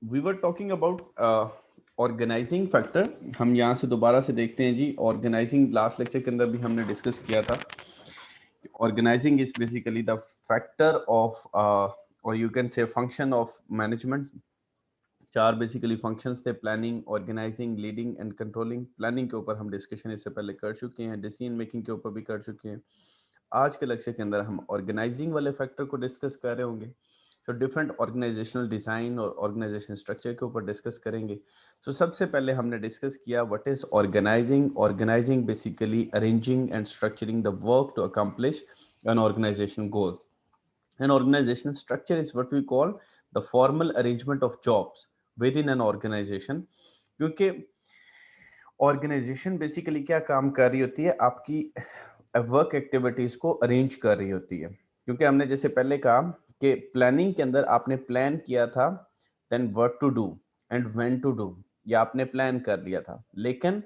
We are talking about organizing factor. हम यहाँ से दोबारा से देखते हैं जी। ऑर्गेनाइजिंग लास्ट लेक्चर के अंदर भी हमने डिस्कस किया था। Organising is basically the factor of और you can say function of management. चार बेसिकली फंक्शंस थे: planning, organising, leading and controlling. Planning के ऊपर हम डिस्कशन इससे पहले कर चुके हैं, डिसीजन मेकिंग के ऊपर भी कर चुके हैं। आज के लेक्चर के अंदर हम ऑर्गेनाइजिंग वाले फैक्टर को डिस्कस कर रहे होंगे। तो डिफरेंट ऑर्गेनाइजेशनल डिजाइन और ऑर्गेनाइजेशन स्ट्रक्चर के ऊपर डिस्कस करेंगे। तो सबसे पहले हमने डिस्कस किया what is organizing. Organizing basically arranging and structuring the work to accomplish an organization goals. An organizational structure is what we call the formal arrangement of jobs within an organization। क्योंकि organisation basically क्या काम कर रही होती है, आपकी work activities को arrange कर रही होती है। क्योंकि हमने जैसे पहले कहा कि प्लानिंग के अंदर आपने प्लान किया था, then what to do and when to do, या आपने प्लान कर लिया था, लेकिन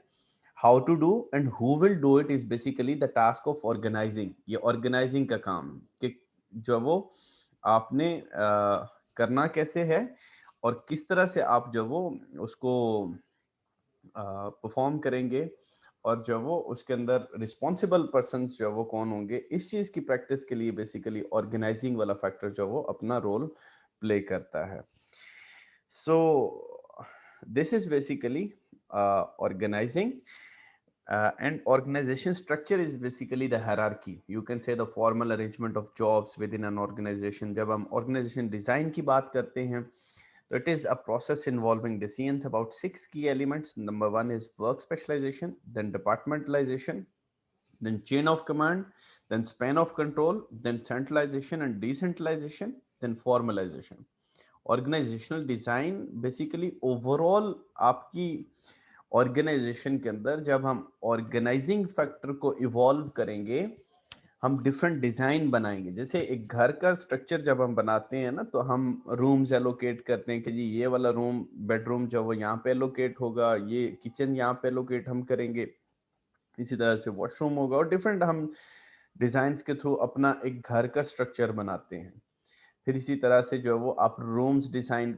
how to do and who will do it is basically the task of organizing. ये ऑर्गेनाइजिंग का काम कि जो वो आपने करना कैसे है और किस तरह से आप जो वो उसको परफॉर्म करेंगे, और जो वो उसके अंदर रिस्पॉन्सिबल पर्सन जो वो कौन होंगे, इस चीज की प्रैक्टिस के लिए बेसिकली ऑर्गेनाइजिंग वाला फैक्टर जो वो अपना रोल प्ले करता है। So this is basically organizing, and organization structure is basically the hierarchy, you can say the formal arrangement of jobs within an organization। जब हम organization design की बात करते हैं, so it is a process involving decisions about six key elements. Number one is work specialization, then departmentalization, then chain of command, then span of control, then centralization and decentralization, then formalization। Organizational design basically overall आपकी organization के अंदर जब हम organising factor को evolve करेंगे, हम different design बनाएंगे। जैसे एक घर का स्ट्रक्चर जब हम बनाते हैं ना, तो हम रूम्स एलोकेट करते हैं कि जी ये वाला रूम बेडरूम जो वो यहाँ पे एलोकेट होगा, ये किचन यहाँ पे एलोकेट हम करेंगे, इसी तरह से वॉशरूम होगा, और डिफरेंट हम डिजाइन के थ्रू अपना एक घर का स्ट्रक्चर बनाते हैं। फिर इसी तरह से जो है वो आप रूम्स डिजाइन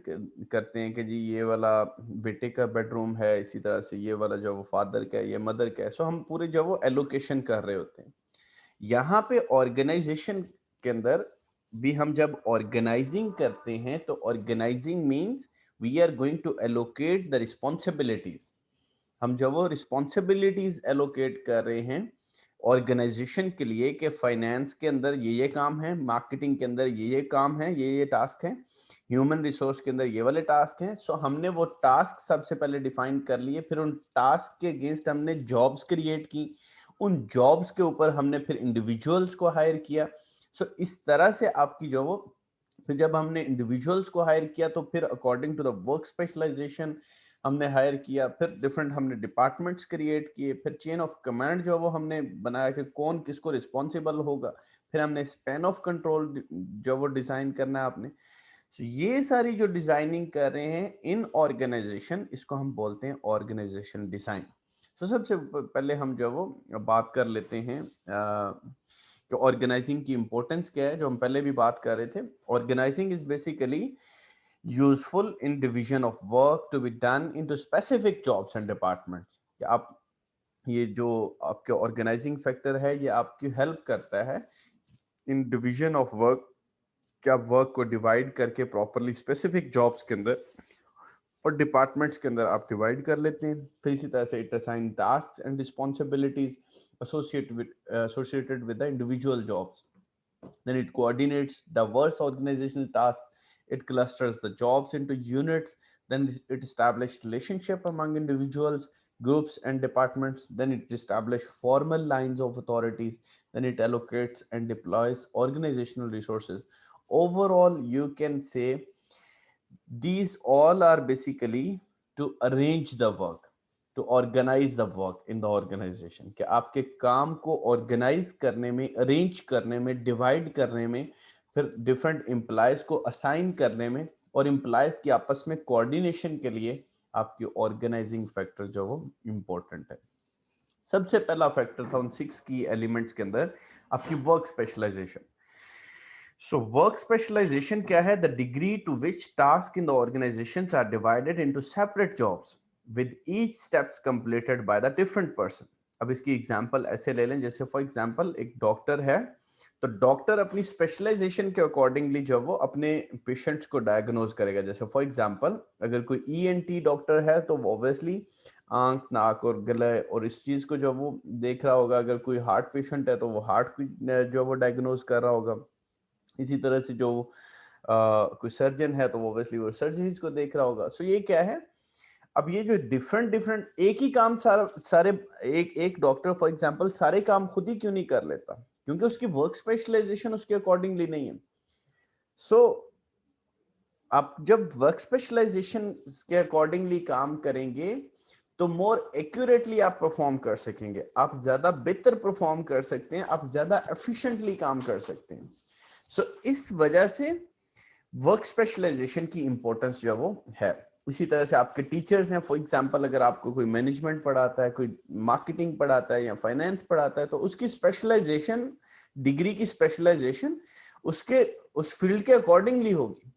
करते हैं कि जी ये वाला बेटे का बेडरूम है, इसी तरह से ये वाला जो वो फादर का है, ये मदर का है। सो हम पूरे जो वो एलोकेशन कर रहे होते हैं। यहाँ पे ऑर्गेनाइजेशन के अंदर भी हम जब ऑर्गेनाइजिंग करते हैं, तो organizing means we are going to allocate the responsibilities. हम जब वो रिस्पॉन्सिबिलिटीज एलोकेट कर रहे हैं ऑर्गेनाइजेशन के लिए कि फाइनेंस के अंदर ये काम है, मार्केटिंग के अंदर ये काम है, ये टास्क है, ह्यूमन रिसोर्स के अंदर ये वाले टास्क हैं। सो हमने वो टास्क सबसे पहले डिफाइन कर लिए, फिर उन टास्क के अगेंस्ट हमने जॉब्स क्रिएट की, उन जॉब्स के ऊपर हमने फिर इंडिविजुअल्स को हायर किया। सो इस तरह से आपकी जो वो फिर जब हमने इंडिविजुअल्स को हायर किया, तो फिर according to the work specialization हमने हायर किया, फिर डिफरेंट हमने डिपार्टमेंट्स क्रिएट किए, फिर चेन ऑफ कमांड जो वो हमने बनाया कि कौन किसको रिस्पॉन्सिबल होगा, फिर हमने स्पैन ऑफ कंट्रोल जो वो डिजाइन करना है आपने। So, ये सारी जो डिजाइनिंग कर रहे हैं इन ऑर्गेनाइजेशन, इसको हम बोलते हैं ऑर्गेनाइजेशन डिजाइन। तो सबसे पहले हम जो वो बात कर लेते हैं कि ऑर्गेनाइजिंग की इंपॉर्टेंस क्या है, जो हम पहले भी बात कर रहे थे। Organizing is basically useful in division of work to be done into specific jobs and departments। कि आप ये जो आपके ऑर्गेनाइजिंग फैक्टर है, ये आपकी हेल्प करता है इन डिवीजन ऑफ वर्क, कि आप वर्क को डिवाइड करके प्रॉपरली स्पेसिफिक जॉब्स के अंदर और डिपार्टमेंट्स के अंदर आप डिवाइड कर लेते हैं। फिर इसी तरह से it assign task and responsibilities associated with the individual jobs। Then it coordinates diverse organizational tasks. It clusters the jobs into units. Then it establishes relationship among individuals, groups, and departments. Then it establishes formal lines of authorities. Then it allocates and deploys organizational resources. Overall, you can say these all are basically to arrange the work, to organize the work in the organization। कि आपके काम को organise करने में, arrange करने में, divide करने में, फिर डिफरेंट एम्प्लॉयज को असाइन करने में, और एम्प्लॉयज की आपस में कोऑर्डिनेशन के लिए आपकी ऑर्गेनाइजिंग फैक्टर जो वो इम्पोर्टेंट है। सबसे पहला फैक्टर था उन सिक्स की एलिमेंट्स के अंदर आपकी work specialization. So work specialization क्या है? The degree to which tasks in the organizations are divided into separate jobs with each steps completed by the different person. अब इसकी एग्जांपल ऐसे ले लें, जैसे फॉर एग्जांपल एक डॉक्टर है, तो डॉक्टर अपनी स्पेशलाइजेशन के अकॉर्डिंगली जो वो अपने पेशेंट्स को डायग्नोज करेगा। जैसे फॉर एग्जांपल अगर कोई ईएनटी डॉक्टर है तो वो ऑब्वियसली आंख, नाक और गले और इस चीज को जो वो देख रहा होगा। अगर कोई हार्ट पेशेंट है तो वो हार्ट की जो वो डायग्नोज कर रहा होगा। इसी तरह से जो कोई सर्जन है तो वो ऑब्वियसली वो सर्जरीज को देख रहा होगा। सो ये क्या है, अब ये जो डिफरेंट डिफरेंट एक ही काम सारे एक एक डॉक्टर फॉर एग्जांपल सारे काम खुद ही क्यों नहीं कर लेता? क्योंकि उसकी वर्क स्पेशलाइजेशन उसके अकॉर्डिंगली नहीं है। सो आप जब वर्क स्पेशलाइजेशन के अकॉर्डिंगली काम करेंगे तो मोर एक्यूरेटली आप परफॉर्म कर सकेंगे, आप ज्यादा बेहतर परफॉर्म कर सकते हैं, आप ज्यादा एफिशिएंटली काम कर सकते हैं। सो इस वजह से वर्क स्पेशलाइजेशन की इंपॉर्टेंस जो वो है। इसी तरह से आपके टीचर्स हैं, फॉर एग्जांपल अगर आपको कोई मैनेजमेंट पढ़ाता है, कोई मार्केटिंग पढ़ाता है या फाइनेंस पढ़ाता है, तो उसकी स्पेशलाइजेशन, डिग्री की स्पेशलाइजेशन उसके उस फील्ड के अकॉर्डिंगली होगी।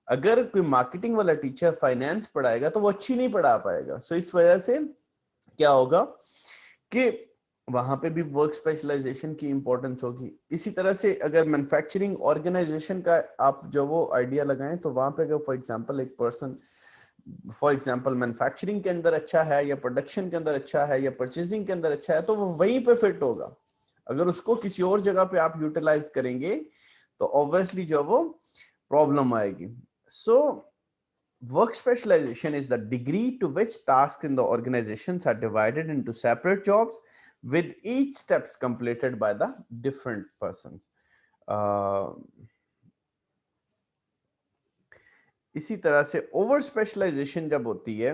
अगर कोई मार्केटिंग वाला टीचर फाइनेंस पढ़ाएगा तो वो अच्छी नहीं पढ़ा पाएगा। सो इस वजह से क्या होगा कि वहां पे भी वर्क स्पेशलाइजेशन की इंपॉर्टेंस होगी। इसी तरह से अगर मैन्युफैक्चरिंग ऑर्गेनाइजेशन का आप जो वो आइडिया लगाएं तो वहां पे अगर फॉर एग्जांपल एक पर्सन फॉर एग्जांपल मैन्युफैक्चरिंग के अंदर अच्छा है या प्रोडक्शन के अंदर अच्छा है या परचेजिंग के अंदर अच्छा है तो वो वहीं पे फिट होगा। अगर उसको किसी और जगह पे आप यूटिलाइज करेंगे तो ऑब्वियसली जो वो प्रॉब्लम आएगी। सो work specialization is the degree to which tasks in the organizations are divided into separate jobs with each steps completed by the different persons. इसी तरह से ओवर स्पेशलाइजेशन जब होती है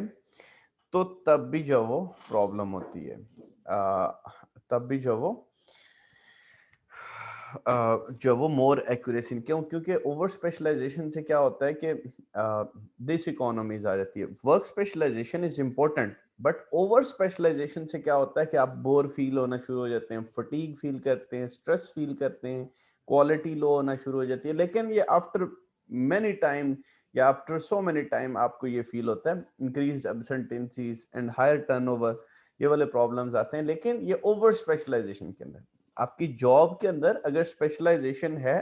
तो तब भी जो वो प्रॉब्लम होती है। तब भी जो वो मोर एक्यूरेसी क्यों? क्योंकि ओवर स्पेशलाइजेशन से क्या होता है कि दिस इकोनॉमीज आ जाती है। Work specialization is important but over specialization से क्या होता है कि आप बोर फील होना शुरू हो जाते हैं, फटीग फील करते हैं, स्ट्रेस फील करते हैं, क्वालिटी लो होना शुरू हो जाती है। लेकिन ये आफ्टर मेनी टाइम या आफ्टर सो मेनी टाइम आपको ये फील होता है, इंक्रीज एब्सेंटेंसीज एंड हायर टर्नओवर, ये वाले प्रॉब्लम्स आते हैं। लेकिन ये ओवर स्पेशलाइजेशन के अंदर, आपकी जॉब के अंदर अगर स्पेशलाइजेशन है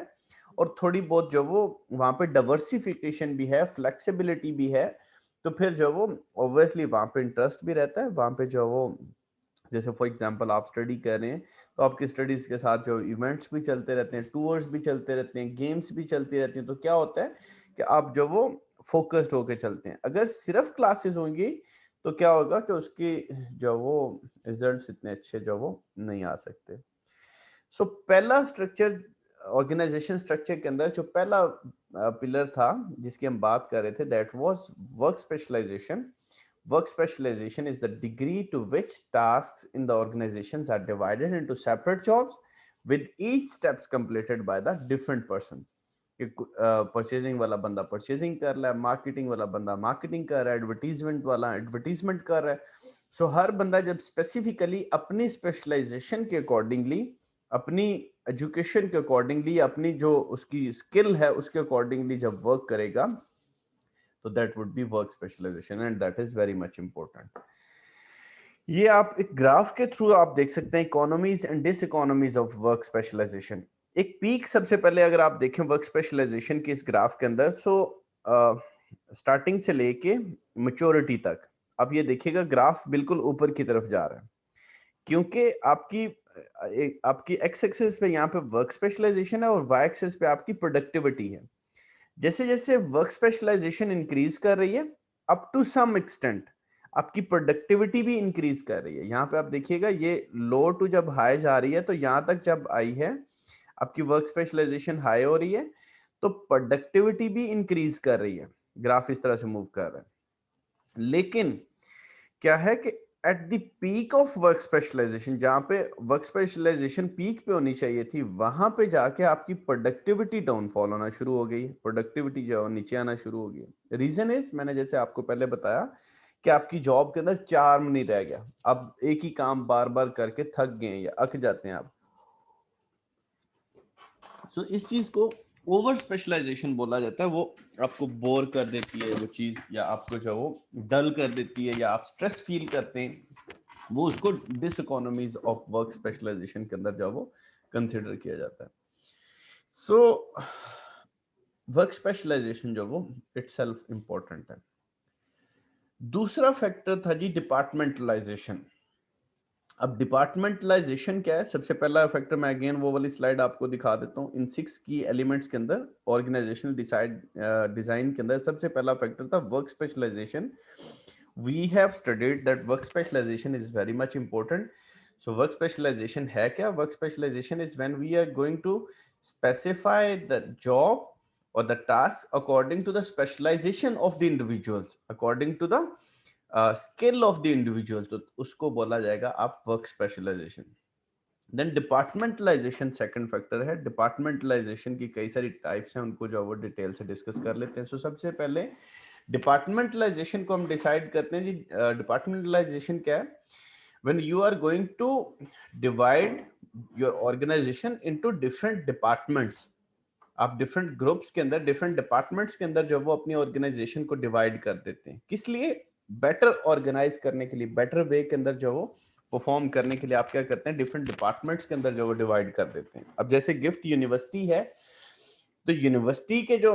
और थोड़ी बहुत जो वो वहां पे डाइवर्सिफिकेशन भी है, फ्लेक्सिबिलिटी भी है, तो फिर जो वो ऑब्वियसली वहां पे इंटरेस्ट भी रहता है। वहां पे जो वो जैसे फॉर एग्जांपल आप स्टडी कर रहे हैं तो आपकी स्टडीज के साथ जो इवेंट्स भी चलते रहते हैं, टूर्स भी चलते रहते हैं, गेम्स भी चलती रहती हैं, तो क्या होता है कि आप जो वो फोकस्ड होके चलते हैं। अगर सिर्फ क्लासेस होंगी तो क्या होगा कि उसकी जो वो रिजल्ट्स इतने अच्छे जो वो नहीं आ सकते। सो पहला स्ट्रक्चर ऑर्गेनाइजेशन स्ट्रक्चर के अंदर जो पहला पिलर था जिसकी हम बात कर रहे थे, that was work specialization. Work specialization is the degree to which tasks in the organizations are divided into separate jobs with each steps completed by the different persons. Purchasing वाला बंदा परचेजिंग कर रहा है, मार्केटिंग वाला बंदा marketing कर रहा है, एडवर्टीजमेंट वाला एडवर्टीजमेंट कर रहा है। सो हर बंदा जब स्पेसिफिकली अपनी स्पेशलाइजेशन के अकॉर्डिंगली, अपनी एजुकेशन के अकॉर्डिंगली, अपनी जो उसकी स्किल है उसके अकॉर्डिंगली जब वर्क करेगा तो that would be work specialization and that is very much important. ये आप एक ग्राफ के थ्रू आप देख सकते हैं economies and diseconomies of work specialization. एक पीक सबसे पहले अगर आप देखें वर्क स्पेशलाइजेशन के इस ग्राफ के अंदर, सो स्टार्टिंग से लेके मैच्योरिटी तक आप ये देखिएगा ग्राफ बिल्कुल ऊपर की तरफ जा रहा है, क्योंकि आपकी एक्स एक्सिस पे यहाँ पे वर्क स्पेशलाइजेशन है और वाई एक्सिस पे आपकी प्रोडक्टिविटी है। जैसे जैसे वर्क स्पेशलाइजेशन इंक्रीज कर रही है अप टू सम एक्सटेंट आपकी प्रोडक्टिविटी भी इंक्रीज कर रही है। यहाँ पे आप देखिएगा ये लो टू जब हाई जा रही है तो यहाँ तक जब आई है आपकी वर्क स्पेशलाइजेशन हाई हो रही है तो प्रोडक्टिविटी भी इंक्रीज कर रही है। ग्राफ इस तरह से मूव कर रहा है। लेकिन क्या है कि at the peak of work specialization, जहां पे वर्क स्पेशलाइजेशन पीक पे होनी चाहिए थी, वहां पे जाके आपकी प्रोडक्टिविटी डाउनफॉल होना शुरू हो गई, प्रोडक्टिविटी जो नीचे आना शुरू हो गई। रीजन इज, मैंने जैसे आपको पहले बताया कि आपकी जॉब के अंदर चार्म नहीं रह गया, अब एक ही काम बार बार करके थक गए या अक जाते हैं आप। सो इस चीज को ओवर स्पेशलाइजेशन बोला जाता है, वो आपको बोर कर देती है वो चीज, या आपको जो वो डल कर देती है, या आप स्ट्रेस फील करते हैं, वो उसको diseconomies of work specialization के अंदर जो वो कंसिडर किया जाता है। सो वर्क स्पेशलाइजेशन जो वो इटसेल्फ इंपॉर्टेंट है। दूसरा फैक्टर था जी डिपार्टमेंटलाइजेशन। अब डिपार्टमेंटलाइजेशन क्या है? सबसे पहला फैक्टर, मैं अगेन वो वाली स्लाइड आपको दिखा देता हूँ। इन 6 की एलिमेंट्स के अंदर ऑर्गेनाइजेशनल डिजाइन के अंदर सबसे पहला फैक्टर था work specialization. We have studied that work specialization is very much important. So work specialization है क्या? Work specialization is when we are going to specify the job or the task according to the specialization of the individuals, according to the skill of the individual, तो उसको बोला जाएगा आप work specialization. Then departmentalization second factor है। Departmentalization की कई सारी types हैं, उनको जो वो डिटेल से डिस्कस कर लेते हैं। सो सबसे पहले डिपार्टमेंटलाइजेशन को हम डिसाइड करते हैं जी। डिपार्टमेंटलाइजेशन क्या है? When you are going to divide your organization into different departments, आप डिफरेंट ग्रुप्स के अंदर, डिफरेंट डिपार्टमेंट्स के अंदर जो वो अपनी ऑर्गेनाइजेशन को डिवाइड कर देते हैं। किस लिए? बेटर ऑर्गेनाइज करने के लिए, बेटर वे के अंदर जो वो परफॉर्म करने के लिए आप क्या करते हैं, डिफरेंट डिपार्टमेंट्स के अंदर जो वो डिवाइड कर देते हैं। अब जैसे गिफ्ट यूनिवर्सिटी है, तो यूनिवर्सिटी के जो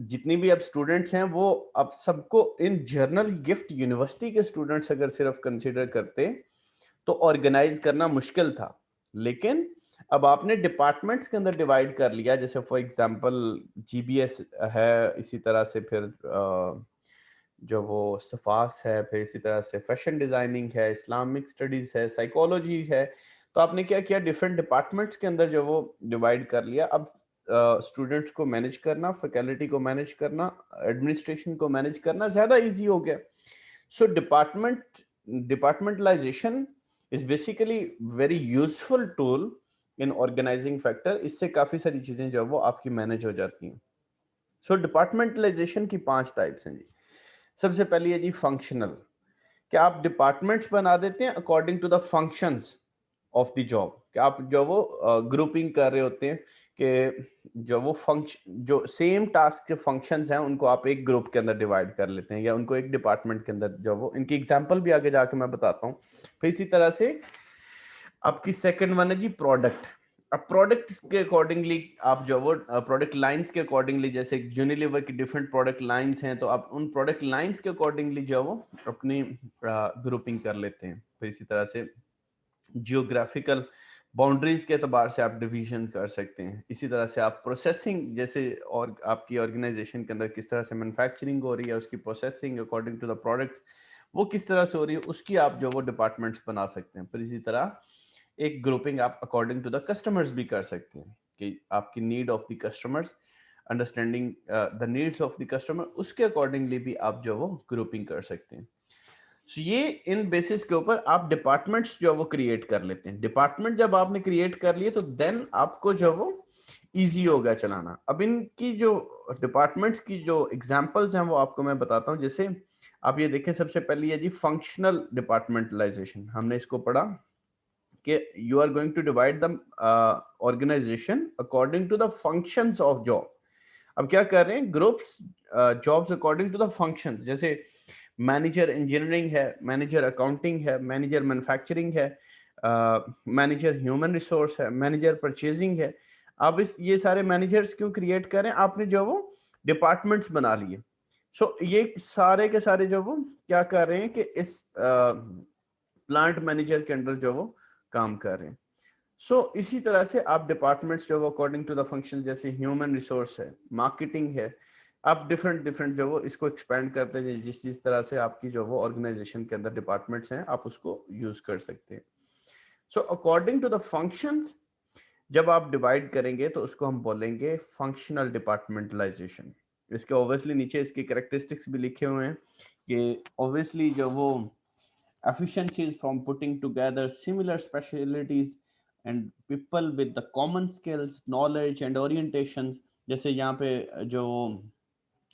जितनी भी अब स्टूडेंट्स हैं, वो अब सबको इन जनरल गिफ्ट यूनिवर्सिटी के स्टूडेंट्स अगर सिर्फ कंसिडर करते तो ऑर्गेनाइज करना मुश्किल था। लेकिन अब आपने डिपार्टमेंट्स के अंदर डिवाइड कर लिया, जैसे फॉर एग्जांपल जीबीएस है, इसी तरह से फिर जो वो सफास है, फिर इसी तरह से फैशन डिजाइनिंग है, इस्लामिक स्टडीज है, साइकोलॉजी है। तो आपने क्या किया, डिफरेंट डिपार्टमेंट्स के अंदर जो वो डिवाइड कर लिया। अब स्टूडेंट्स को मैनेज करना, फैकल्टी को मैनेज करना, एडमिनिस्ट्रेशन को मैनेज करना ज्यादा इजी हो गया। So departmentalisation is basically very useful tool in organising factor. इससे काफी सारी चीजें जो है वो आपकी मैनेज हो जाती हैं। सो डिपार्टमेंटलाइजेशन की 5 टाइप्स हैं जी। सबसे पहली है जी फंक्शनल। क्या आप डिपार्टमेंट्स बना देते हैं according to the functions of the job? क्या आप जो वो ग्रुपिंग कर रहे होते हैं कि जो वो फंक्शन, जो सेम टास्क के फंक्शंस हैं, उनको आप एक ग्रुप के अंदर डिवाइड कर लेते हैं, या उनको एक डिपार्टमेंट के अंदर जो वो, इनकी एग्जांपल भी आगे जाके मैं बताता हूँ। फिर इसी तरह से आपकी सेकंड वन है जी प्रोडक्ट। अब प्रोडक्ट के अकॉर्डिंगली आप जो वो प्रोडक्ट लाइंस के अकॉर्डिंगली, जैसे यूनिलीवर की डिफरेंट प्रोडक्ट लाइंस हैं, तो आप उन प्रोडक्ट लाइंस के अकॉर्डिंगली जो वो अपनी ग्रुपिंग कर लेते हैं। फिर इसी तरह से जियोग्राफिकल बाउंड्रीज के एतबार से आप डिवीजन कर सकते हैं। इसी तरह से आप प्रोसेसिंग, जैसे और आपकी ऑर्गेनाइजेशन के अंदर किस तरह से मैन्युफैक्चरिंग हो रही है, उसकी processing according to the product वो किस तरह से हो रही है, उसकी आप जो वो डिपार्टमेंट्स बना सकते हैं। फिर इसी तरह एक ग्रुपिंग आप अकॉर्डिंग टू द कस्टमर्स भी कर सकते हैं, कि आपकी need of the customers, understanding the needs of the customer, उसके अकॉर्डिंगली भी आप जो वो ग्रुपिंग कर सकते हैं। सो ये इन बेसिस के ऊपर आप डिपार्टमेंट्स जो वो क्रिएट कर लेते हैं। डिपार्टमेंट जब आपने क्रिएट कर लिए, तो देन आपको जो वो इजी हो गया चलाना। अब इनकी जो डिपार्टमेंट्स की जो एग्जांपल्स हैं वो आपको मैं बताता हूँ। जैसे आप ये देखें, सबसे पहली है जी फंक्शनल डिपार्टमेंटलाइजेशन। हमने इसको पढ़ा कि you are going to divide the organisation according to the functions of job. अब क्या कर रहे हैं, groups jobs according to the functions. जैसे मैनेजर इंजीनियरिंग है, मैनेजर अकाउंटिंग है, मैनेजर मैन्युफैक्चरिंग है, मैनेजर ह्यूमन रिसोर्स है, मैनेजर परचेजिंग है। अब इस ये सारे मैनेजर्स क्यों क्रिएट करें? आपने जो वो डिपार्टमेंट्स बना लिए। सो ये सारे के सारे जो वो क्या कर रहे हैं कि इस प्लांट मैनेजर के अंडर जो वो काम कर रहे हैं। इसी तरह से आप डिपार्टमेंट्स जो वो अकॉर्डिंग टू द फंक्शन, जैसे ह्यूमन रिसोर्स है, मार्केटिंग है, आप डिफरेंट डिफरेंट जो वो इसको एक्सपेंड करते हैं। जिस जिस तरह से आपकी जो वो ऑर्गेनाइजेशन के अंदर डिपार्टमेंट्स हैं, आप उसको यूज कर सकते हैं। अकॉर्डिंग टू द फंक्शंस जब आप डिवाइड करेंगे, तो उसको हम बोलेंगे फंक्शनल डिपार्टमेंटलाइजेशन। इसके ऑब्वियसली नीचे इसके कैरेक्टरिस्टिक्स भी लिखे हुए हैं कि ऑब्वियसली जो वो efficiencies from putting together similar specialties and people with the common skills, knowledge and orientations। जैसे यहाँ पे जो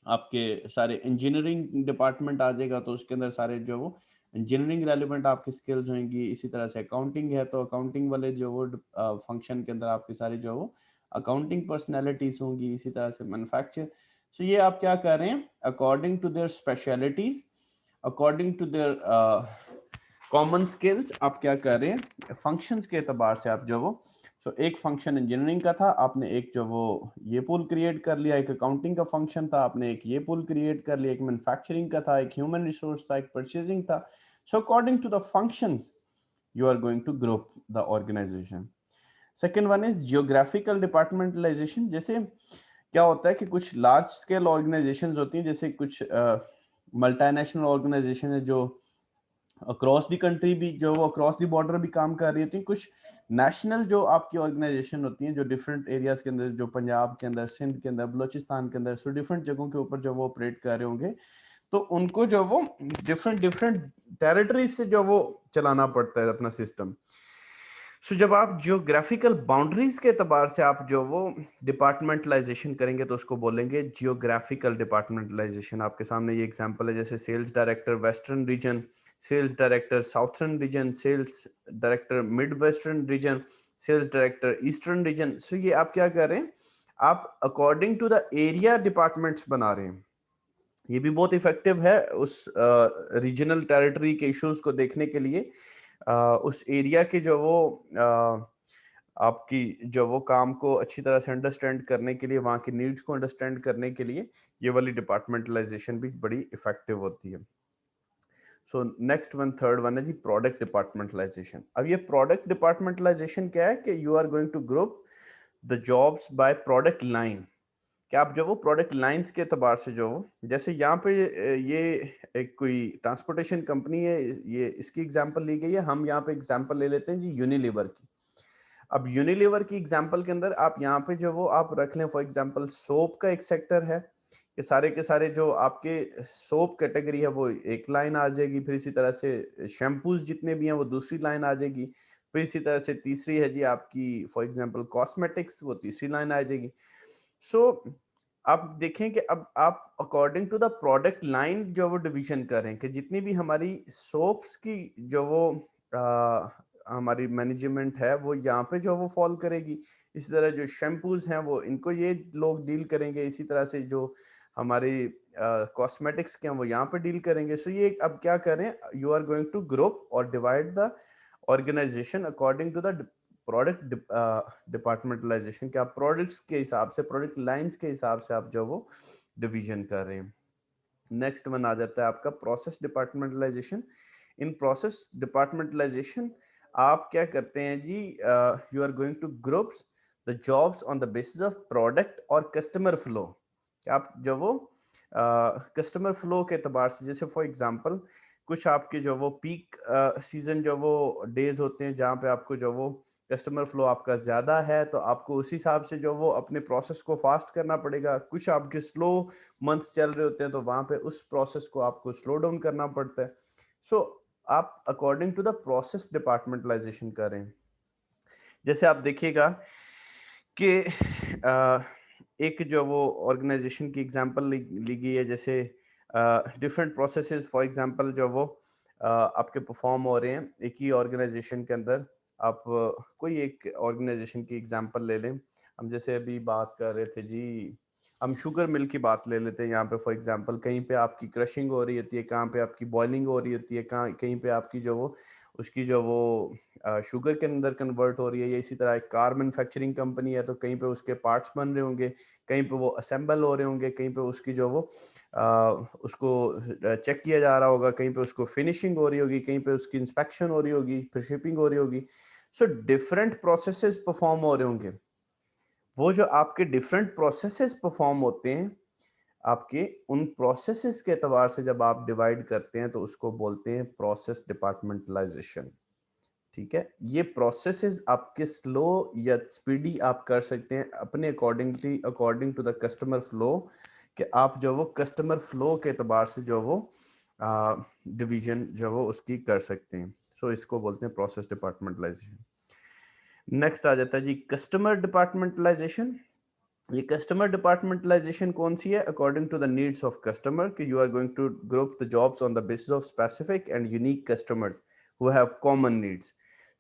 आपके सारे इंजीनियरिंग डिपार्टमेंट आ जाएगा, तो उसके अंदर सारे जो वो इंजीनियरिंग रेलिवेंट आपकी स्किल्स होंगी। इसी तरह से अकाउंटिंग है, तो अकाउंटिंग वाले जो वो फंक्शन के अंदर आपके सारे जो वो अकाउंटिंग पर्सनैलिटीज होंगी, इसी तरह से मैन्युफैक्चर। सो ये आप क्या कर रहे हैं, according to their specialities, according to their common skills, आप क्या कर रहे हैं, फंक्शंस के एतबार से आप जो वो एक फंक्शन इंजीनियरिंग का था, आपने एक जो वो ये पूल क्रिएट कर लिया, एक अकाउंटिंग का फंक्शन था, आपने एक ये पूल क्रिएट कर लिया, एक मैन्युफैक्चरिंग का था, एक ह्यूमन रिसोर्स था, एक परचेजिंग था। So according to the functions you are going to group the organization. Second one is geographical departmentalization. जैसे क्या होता है कि कुछ लार्ज स्केल ऑर्गेनाइजेशंस होती हैं, जैसे कुछ मल्टीनेशनल ऑर्गेनाइजेशन है जो अक्रॉस द कंट्री भी जो वो अक्रॉस द बॉर्डर भी काम कर रही होती हैं। कुछ नेशनल जो आपकी ऑर्गेनाइजेशन होती हैं जो डिफरेंट एरियाज के अंदर, जो पंजाब के अंदर, सिंध के अंदर, बलोचिस्तान के अंदर, सो डिफरेंट जगहों के ऊपर जो वो ऑपरेट कर रहे होंगे, तो उनको जो वो डिफरेंट डिफरेंट टेरिटरीज से जो वो चलाना पड़ता है अपना सिस्टम। सो जब आप जियोग्राफिकल बाउंड्रीज के एतबार से आप जो वो डिपार्टमेंटलाइजेशन करेंगे तो उसको बोलेंगे जियोग्राफिकल डिपार्टमेंटलाइजेशन। आपके सामने ये एग्जांपल है, जैसे sales director western region, sales director southern region, sales director mid western region, sales director eastern region. So ये आप क्या कर रहे हैं, आप according to the area departments बना रहे हैं। ये भी बहुत इफेक्टिव है उस रीजनल टेरिटरी के इश्यूज को देखने के लिए, उस एरिया के जो वो आपकी जो वो काम को अच्छी तरह से अंडरस्टैंड करने के लिए, वहाँ की नीड्स को अंडरस्टैंड करने के लिए ये वाली डिपार्टमेंटलाइजेशन भी बड़ी इफेक्टिव होती है। So next one, third one है जी प्रोडक्ट डिपार्टमेंटलाइजेशन। अब ये प्रोडक्ट डिपार्टमेंटलाइजेशन क्या है कि you are going to group the jobs by product line. कि आप जो वो प्रोडक्ट लाइंस के एतबार से जो जैसे यहाँ पे ये एक कोई ट्रांसपोर्टेशन कंपनी है, ये इसकी एग्जांपल ली गई है, हम यहाँ पे एग्जांपल ले लेते हैं जी यूनिलीवर की। अब यूनिलीवर की एग्जांपल के अंदर आप यहाँ पे जो वो आप रख लें, फॉर एग्जांपल सोप का एक सेक्टर है, कि सारे के सारे जो आपके सोप कैटेगरी है वो एक लाइन आ जाएगी, फिर इसी तरह से शैम्पूज जितने भी हैं वो दूसरी लाइन आ जाएगी, फिर इसी तरह से तीसरी है जी आपकी फॉर एग्जांपल कॉस्मेटिक्स, वो तीसरी लाइन आ जाएगी। सो आप देखें कि अब आप according to the product line जो वो डिवीजन करें कि जितनी भी हमारी सोप्स की जो वो हमारी मैनेजमेंट है वो यहाँ पे जो वो फॉल करेगी, इसी तरह जो शैम्पूज हैं वो इनको ये लोग डील करेंगे, इसी तरह से जो हमारी कॉस्मेटिक्स के हैं वो यहाँ पे डील करेंगे। सो ये अब क्या करें, you are going to group और divide the organisation according to the product departmentalisation, क्या प्रोडक्ट्स के हिसाब से, प्रोडक्ट लाइंस के हिसाब से आप जो वो डिवीजन कर रहे हैं। नेक्स्ट वन आ जाता है आपका process departmentalisation. In process departmentalisation आप क्या करते हैं जी, you are going to groups the jobs on the basis of product और कस्टमर फ्लो। आप जो वो कस्टमर फ्लो के एतबार से, जैसे फॉर एग्जांपल कुछ आपके जो वो पीक सीजन जो वो डेज होते हैं जहाँ पे आपको जो वो कस्टमर फ्लो आपका ज्यादा है, तो आपको उस हिसाब से जो वो अपने प्रोसेस को फास्ट करना पड़ेगा। कुछ आपके स्लो मंथ्स चल रहे होते हैं तो वहां पे उस प्रोसेस को आपको स्लो डाउन करना पड़ता है। सो आप according to the process departmentalization करें। जैसे आप देखिएगा कि एक जो वो ऑर्गेनाइजेशन की एग्जांपल ली गई है, जैसे डिफरेंट प्रोसेसेस फॉर एग्जांपल जो वो आपके परफॉर्म हो रहे हैं एक ही ऑर्गेनाइजेशन के अंदर। आप कोई एक ऑर्गेनाइजेशन की एग्जांपल ले लें, हम जैसे अभी बात कर रहे थे जी, हम शुगर मिल की बात ले लेते हैं। यहाँ पे फॉर एग्जांपल कहीं पे आपकी क्रशिंग हो रही होती है, कहाँ पे आपकी बॉइलिंग हो रही होती है, कहाँ कहीं पे आपकी जो वो उसकी जो वो शुगर के अंदर कन्वर्ट हो रही है, या इसी तरह एक कार मैन्युफैक्चरिंग कंपनी है तो कहीं पे उसके पार्ट्स बन रहे होंगे, कहीं पे वो असेंबल हो रहे होंगे, कहीं पे उसकी जो वो उसको चेक किया जा रहा होगा, कहीं पे उसको फिनिशिंग हो रही होगी, कहीं पे उसकी इंस्पेक्शन हो रही होगी, फिर शिपिंग हो रही होगी। सो डिफरेंट प्रोसेसेस परफॉर्म हो रहे होंगे। वो जो आपके डिफरेंट प्रोसेसेस परफॉर्म होते हैं, आपके उन प्रोसेसेस के एतबार से जब आप डिवाइड करते हैं तो उसको बोलते हैं प्रोसेस डिपार्टमेंटलाइजेशन। ठीक है, ये प्रोसेसेस आपके स्लो या स्पीडी आप कर सकते हैं अपने accordingly, according to the customer flow, कि आप जो वो कस्टमर फ्लो के एतबार से जो वो डिवीजन जो वो उसकी कर सकते हैं। सो इसको बोलते हैं प्रोसेस डिपार्टमेंटलाइजेशन। नेक्स्ट आ जाता है जी कस्टमर डिपार्टमेंटलाइजेशन। ये कस्टमर डिपार्टमेंटलाइजेशन कौन सी है, according to the needs of customer, कि you are going to group the jobs on the basis of specific and unique customers who have common needs.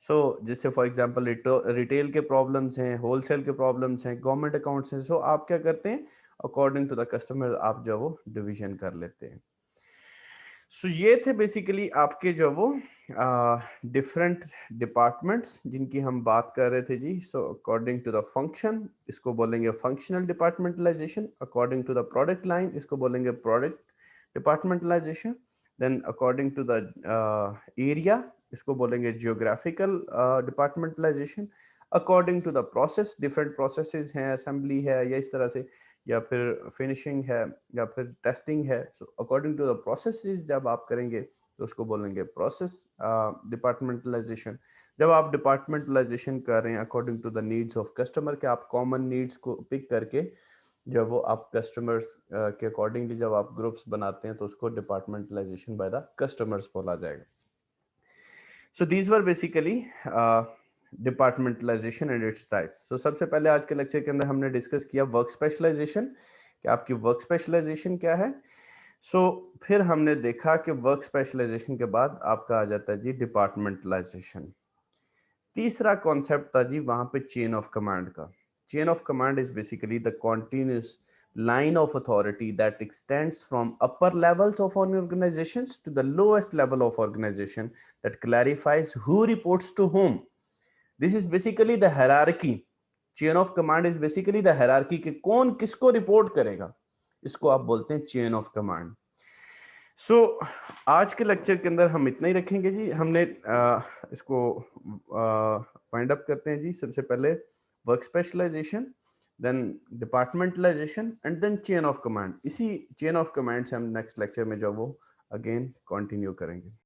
जैसे फॉर एग्जांपल रिटेल के problems हैं, wholesale के problems हैं, government accounts हैं, so आप क्या करते हैं, अकॉर्डिंग टू द कस्टमर आप जो वो डिवीजन कर लेते हैं। ये थे बेसिकली आपके जो वो डिफरेंट डिपार्टमेंट्स जिनकी हम बात कर रहे थे जी। अकॉर्डिंग टू द फंक्शन इसको बोलेंगे functional departmentalization, according to the product line इसको बोलेंगे product departmentalization, then according to the area इसको बोलेंगे geographical departmentalization, according to the process different processes हैं, असेंबली है या इस तरह से, या फिर फिनिशिंग है या फिर टेस्टिंग है, so according to the processes जब आप करेंगे तो उसको बोलेंगे प्रोसेस डिपार्टमेंटलाइजेशन। जब आप डिपार्टमेंटलाइजेशन कर रहे हैं according to the needs of customer के, आप कॉमन नीड्स को पिक करके जब वो आप कस्टमर्स के अकॉर्डिंगली जब आप ग्रुप्स बनाते हैं तो उसको डिपार्टमेंटलाइजेशन बाय द कस्टमर्स बोला जाएगा। So these were basically departmentalisation and its types. तो सबसे पहले आज के लेक्चर के अंदर हमने डिस्कस किया वर्क स्पेशलाइजेशन, कि आपकी वर्क स्पेशलाइजेशन क्या है। फिर हमने देखा कि वर्क स्पेशलाइजेशन के बाद आपका आ जाता है जी डिपार्टमेंटलाइजेशन। तीसरा कॉन्सेप्ट था जी वहां पे चेन ऑफ कमांड का। Chain of command is basically the continuous line of authority that extends from upper levels of an organizations to the lowest level of organization, that clarifies who reports to whom. This is basically the hierarchy. Chain of command is basically the hierarchy कि कौन किसको report करेगा, इसको आप बोलते हैं chain of command. आज के लेक्चर के अंदर हम इतना ही रखेंगे जी। हमने इसको वाइंड अप करते हैं जी। सबसे पहले work specialization, then departmentalization and then chain of command. इसी चेन ऑफ कमांड से हम नेक्स्ट लेक्चर में जो वो अगेन कंटिन्यू करेंगे।